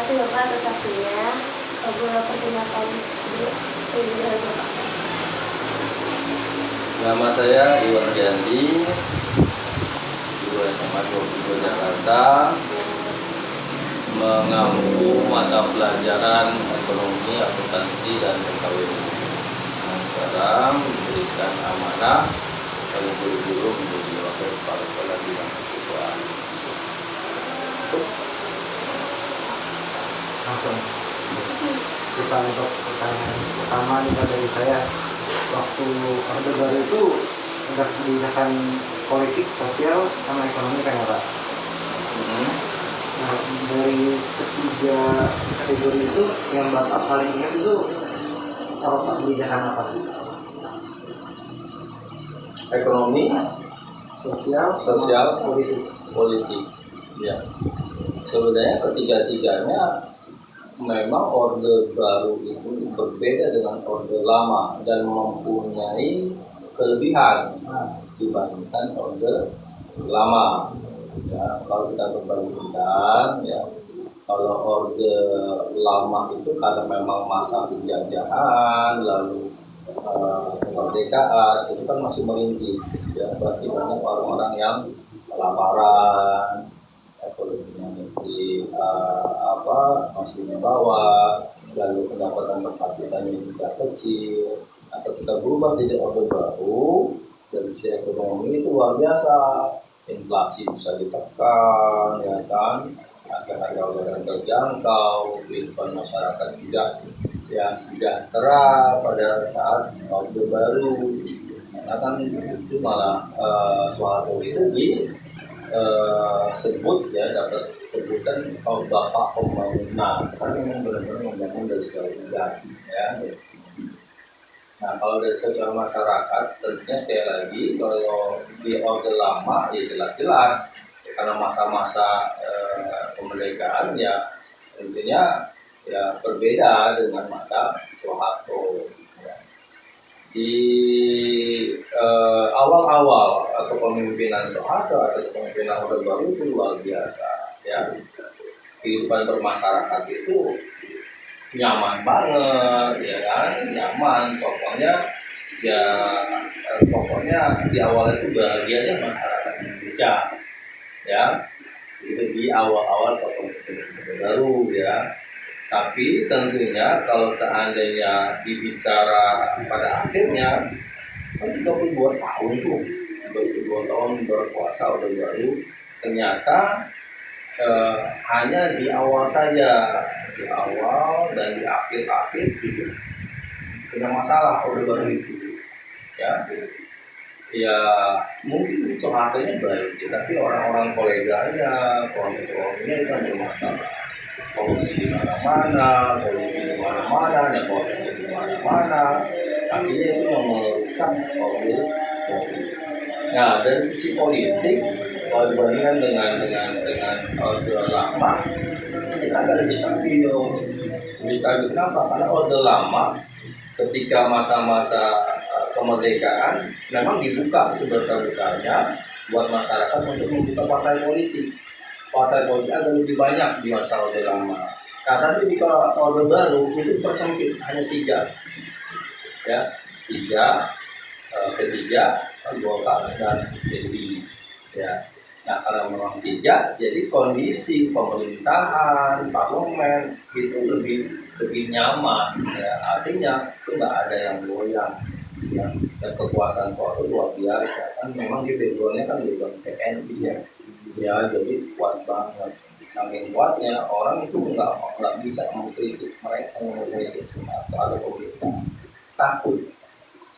kasih Bapak atas waktunya. Boleh perkenalkan dulu Bapak. Nama saya Iwan Gianti, guru SMA 22 Jakarta, mengampu mata pelajaran ekonomi, akuntansi, dan PKWU. Sekarang diberikan amanah oleh guru-guru menjadi wakil kepala sekolah bidang kesiswaan. Langsung kita untuk pertanyaan pertama nih dari saya, waktu Orde Baru itu udah kebijakan politik, sosial, sama ekonomi kan ya Pak? Nah, dari ketiga kategori itu yang Bapak paling ingat itu apa Pak, kebijakan apa? Ekonomi, Sosial, politik. Ya. Sebenarnya ketiga-tiganya memang Orde Baru itu berbeda dengan Orde Lama dan mempunyai kelebihan dibandingkan Orde Lama. Ya, kalau kita berbandingkan, ya, kalau Orde Lama itu karena memang masa penjajahan, lalu kemerdekaan, itu kan masih merintis, ya, masih banyak orang-orang yang kelaparan, ekonominya masih di bawah, lalu pendapatan per kapitanya juga kecil. Nah, ketika berubah jadi Orde Baru, dari sisi ekonomi itu luar biasa, inflasi bisa ditekan, ya kan, harga barang terjangkau, kehidupan masyarakat juga yang sejahtera pada saat Orde Baru. Karena kan itu malah Soeharto itu sebut, ya, dapat sebutan Bapak Pembangunan, karena memang benar-benar membangun dari segala bidang, ya. Nah, kalau dari sosial masyarakat, tentunya sekali lagi kalau di Orde Lama ya jelas-jelas, ya, karena masa-masa kemerdekaan, ya tentunya ya berbeda dengan masa Soeharto. Ya. Di awal-awal atau kepemimpinan Soeharto atau kepemimpinan Orde Baru itu luar biasa, ya. Kehidupan bermasyarakat itu nyaman banget, ya kan, nyaman, pokoknya di awal itu bahagianya masyarakat Indonesia, ya. Itu di awal-awal kepemimpinan Orde Baru, ya. Tapi tentunya kalau seandainya dibicara pada akhirnya, kan 32 tahun tuh, 32 tahun berkuasa Orde Baru, ternyata hanya di awal saja, di awal dan di akhir-akhir gitu punya masalah Orde Baru itu, ya. Ya mungkin Soehartonya baik, ya, tapi orang-orang koleganya, kelompok-kelompoknya itu ada masalah. Korupsi di mana-mana, dan korupsi di mana-mana, akhirnya itu yang merusak Orde Baru. Nah, dari sisi politik, kalau dibandingkan dengan Orde Lama, kita agak lebih stabil. Lebih stabil kenapa? Karena Orde Lama ketika masa-masa kemerdekaan memang dibuka sebesar-besarnya buat masyarakat untuk membuka partai politik. Partai politik agak lebih banyak di masa Orde Lama. Karena di Orde Baru itu persempit, hanya 3, ya, 3, P3, Golkar, dan PDI, ya. Nah, karena memang 3, jadi kondisi pemerintahan, parlemen itu lebih nyaman, ya. Artinya itu nggak ada yang goyang, ya. Dan kekuasaan suatu luar biasa, kan memang di backgroundnya kan background TNI, ya. Ya, jadi kuat banget. Saking kuatnya orang itu nggak bisa mengkritik mereka, atau pemerintah, takut.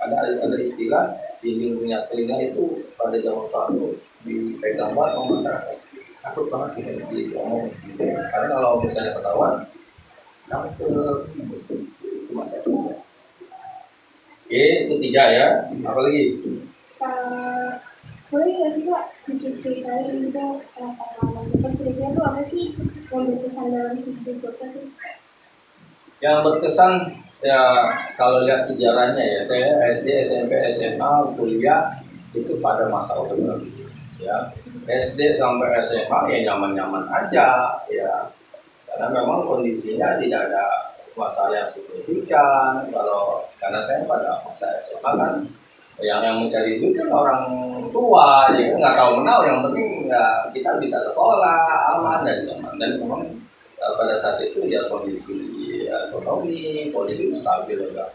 Ada istilah dinding punya telinga itu pada zaman Soeharto dipegang banget sama masyarakat, takut banget kita diomong, gitu. Karena kalau misalnya ketahuan, takut itu masyarakat. Oke, itu 3, ya. Apalagi? Boleh nggak sih Pak sedikit ceritain untuk pengalaman Bapak, kira-kira tuh apa sih yang berkesan dalam hidup Bapak tuh? Yang berkesan, ya, kalau lihat sejarahnya, ya, saya SD, SMP, SMA, kuliah itu pada masa Orde Baru, ya. SD sampai SMA ya nyaman-nyaman aja, ya. karena memang kondisinya tidak ada masalah yang signifikan. Kalau karena saya pada masa SMA kan yang mencari duit kan orang tua, jadi nggak tahu menau, yang penting nggak kita bisa sekolah aman dan nyaman. Dan memang pada saat itu ya kondisi ekonomi politik stabil ya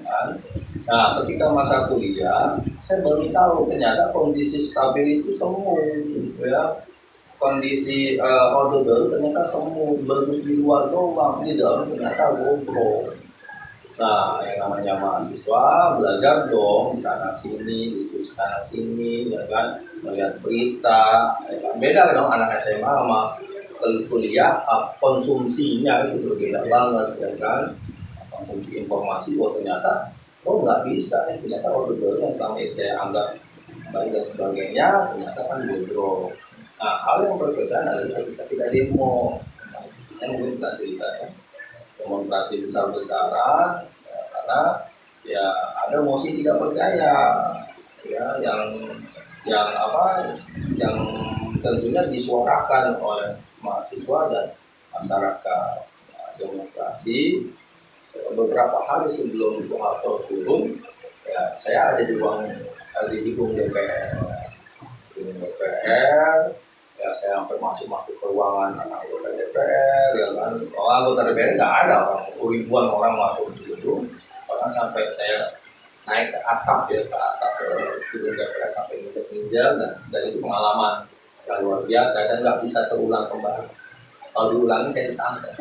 kan. Nah ketika masa kuliah saya baru tahu ternyata kondisi stabil itu semu ya, kondisi orde baru ternyata semu, bagus di luar doang, di dalam ternyata bobrok. Nah, yang namanya mahasiswa belajar dong di sana sini, diskusi sana sini, ya kan, melihat berita, ya kan. Beda dong anak SMA sama kuliah, konsumsinya itu berbeda banget, ya kan. Konsumsi informasi, oh ternyata, oh nggak bisa, ya ternyata orde baru yang selama ini saya anggap baik dan sebagainya, ternyata kan bodoh. Nah, hal yang berkesan adalah kita tidak demo. Saya mungkin pernah cerita ya, demonstrasi besar-besaran ya, karena ya ada mosi tidak percaya ya yang apa yang tentunya disuarakan oleh mahasiswa dan masyarakat. Ya, demonstrasi beberapa hari sebelum Soeharto turun ya saya ada di gedung DPR ya, saya sampai masuk ke ruangan anggota DPR ya kan. Anggota DPR nggak ada, ribuan orang masuk di gedung, bahkan sampai saya naik ke atap ya, ke atap gedung DPR sampai nginjak-nginjak, dan itu pengalaman yang luar biasa dan nggak bisa terulang kembali. Kalau diulangi saya ditangkap.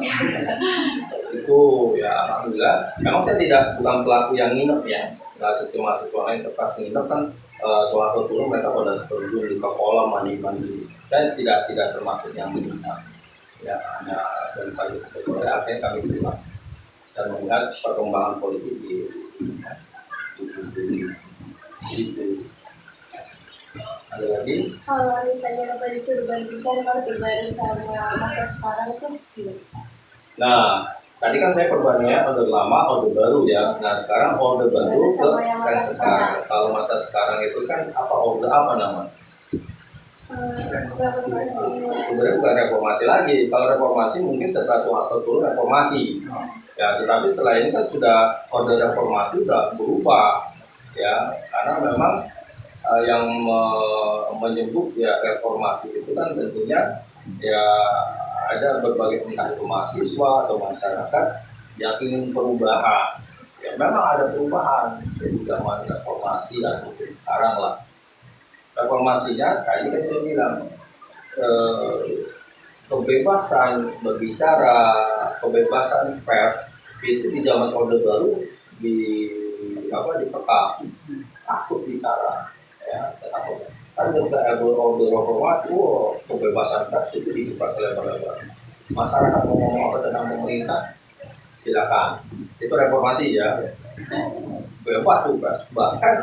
Itu ya alhamdulillah. Memang saya bukan pelaku yang nginep ya, nggak seperti mahasiswa lain pas nginep kan. Soeharto turun mereka pada terjun di kolam mandi. Saya tidak termasuk yang menginap. Ya hanya dari pagi sampai sore akhirnya kami pulang dan melihat perkembangan politik di itu. Ada lagi? Kalau misalnya Bapak disuruh bandingkan orde baru sama masa sekarang itu gimana? Nah, tadi kan saya perbandingannya orde lama, orde baru ya. Nah, sekarang orde baru ke sekarang. Kalau masa sekarang itu kan apa orde apa namanya? Sebenarnya bukan reformasi lagi. Kalau reformasi mungkin setelah Soeharto turun reformasi. Ya, tetapi setelah ini kan sudah orde reformasi sudah berubah. Ya, karena memang yang menyebut ya reformasi itu kan tentunya ya ada berbagai entah itu mahasiswa atau masyarakat yang ingin perubahan. Ya memang ada perubahan dari zaman reformasi dan mungkin sekarang lah. Reformasinya tadi kan saya bilang kebebasan berbicara, kebebasan pers itu di zaman orde baru dikekang, takut bicara ya, takut. Kan ketika orde reformasi, kebebasan pers itu dibuka selebar-lebar. Masyarakat mau ngomong apa tentang pemerintah, silakan. Itu reformasi ya, bebas pers. Bahkan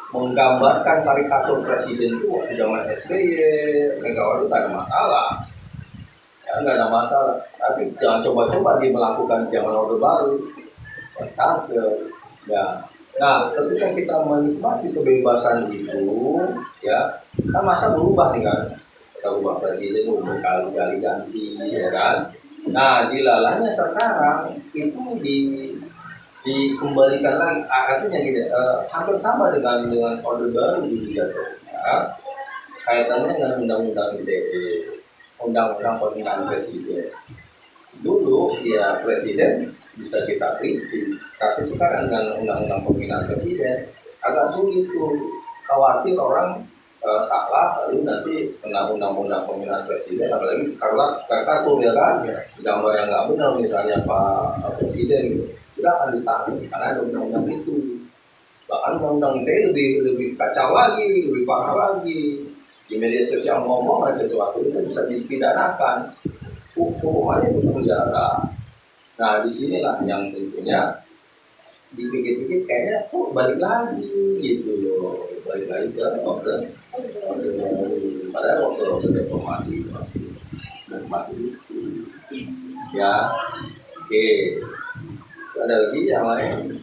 menggambarkan karikatur presiden itu waktu zaman SBY, Megawati tak ada masalah. Ya nggak ada masalah. Tapi jangan coba-coba dia melakukan zaman orde baru. Saya tangkap. Ya. Nah, ketika kita menikmati kebebasan itu, ya, kan masa berubah nih kan. Kita ubah presiden berkali-kali ganti, ya kan. Nah, dilalanya sekarang itu dikembalikan lagi. Artinya gini, hampir sama dengan orde baru dijatuhkan. Kaitannya dengan undang-undang ITE, undang-undang penghinaan presiden. Dulu ya presiden bisa kita kritik, tapi sekarang dengan undang-undang penghinaan presiden agak sulit tuh, khawatir orang salah lalu nanti kena undang-undang penghinaan presiden, apalagi karikatur ya kan, gambar yang nggak benar misalnya Pak Presiden gitu, tidak akan ditangani karena ada undang-undang itu. Bahkan undang-undang ITE lebih kacau lagi, lebih parah lagi. Di media sosial ngomong sesuatu itu bisa dipidanakan, hukumannya itu penjara. Nah disinilah yang tentunya dipikir-pikir kayaknya kok balik lagi gitu loh, balik lagi ke orde padahal waktu reformasi masih nikmat itu ya. Oke, ada lagi yang lain?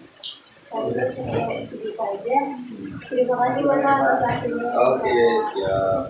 Sedikit aja. Terima kasih Bapak atas waktunya. Oke, siap.